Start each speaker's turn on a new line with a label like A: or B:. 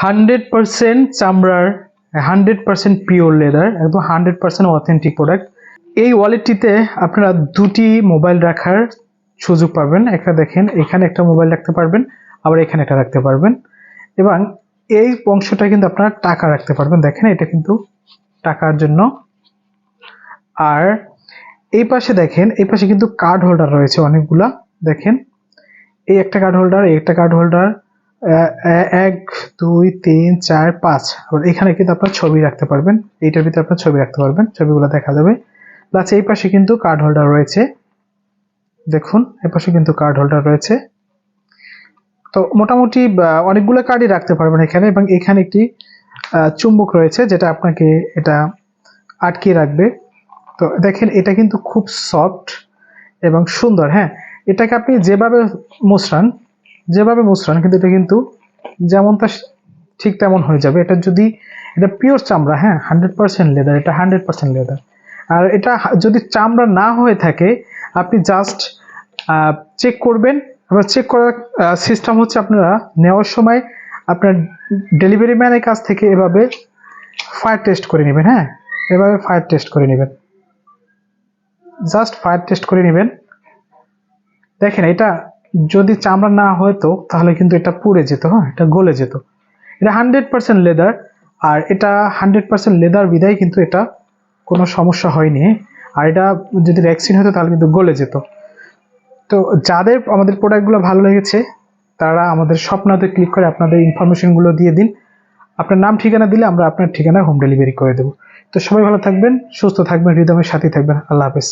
A: 100% চামড়ার, 100% pure leather, একদম 100% authentic product. এই ওয়ালেটটিতে আপনারা দুটি মোবাইল রাখার সুযোগ পাবেন। একটা দেখেন, এখানে একটা মোবাইল রাখতে পারবেন, আবার এখানে একটা রাখতে পারবেন, এবং এই অংশটা কিন্তু আপনারা টাকা রাখতে পারবেন। দেখেন, এটা কিন্তু টাকার জন্য। আর এই পাশে দেখেন, এই পাশে কিন্তু কার্ড হোল্ডার রয়েছে অনেকগুলা। দেখেন, এই একটা কার্ড হোল্ডার, এই একটা কার্ড হোল্ডার, 1 2 3 4 5। আর এখানে কিন্তু আপনার ছবি রাখতে পারবেন, এইটার ভিতরে আপনার ছবি রাখতে পারবেন, ছবিগুলো দেখা যাবে। প্লাস এই পাশে কিন্তু কার্ড হোল্ডার রয়েছে, দেখুন এই পাশে কিন্তু কার্ড হোল্ডার রয়েছে। তো মোটামুটি অনেকগুলো কার্ডই রাখতে পারবেন এখানে। এবং এখানে একটি চুম্বক রয়েছে, যেটা আপনাকে এটা আটকিয়ে রাখবে। তো দেখেন, এটা কিন্তু খুব সফট এবং সুন্দর। হ্যাঁ, এটাকে আপনি যেভাবে মুছরান কিন্তু এটা কিন্তু যেমন তা ঠিক তেমন হয়ে যাবে। এটা পিওর চামড়া, হ্যাঁ, 100% লেদার, এটা 100% লেদার। আর এটা যদি চামড়া না হয়ে থাকে, আপনি জাস্ট চেক করবেন। এবার চেক করার সিস্টেম হচ্ছে, আপনারা নেওয়ার সময় আপনার ডেলিভারি ম্যানের কাছ থেকে এভাবে ফায়ার টেস্ট করে নেবেন। হ্যাঁ, এভাবে ফায়ার টেস্ট করে নেবেন, জাস্ট ফায়ার টেস্ট করে নেবেন। দেখেন, এটা যদি চামড়া না হতো তাহলে কিন্তু এটা পুড়ে যেত, হ্যাঁ, এটা গলে যেত। এটা 100% লেদার, আর এটা 100% লেদার বিদায় কিন্তু এটা কোনো সমস্যা হয়নি। আর এটা যদি রেক্সিন হতো তাহলে কিন্তু গলে যেত। তো যাদের আমাদের প্রোডাক্টগুলো ভালো লেগেছে, তারা আমাদের শপনাতে ক্লিক করে আপনাদের ইনফরমেশনগুলো দিয়ে দিন। আপনার নাম ঠিকানা দিলে আমরা আপনার ঠিকানায় হোম ডেলিভারি করে দেবো। তো সবাই ভালো থাকবেন, সুস্থ থাকবেন, হৃদয়ের সাথে থাকবেন। আল্লাহ হাফেজ।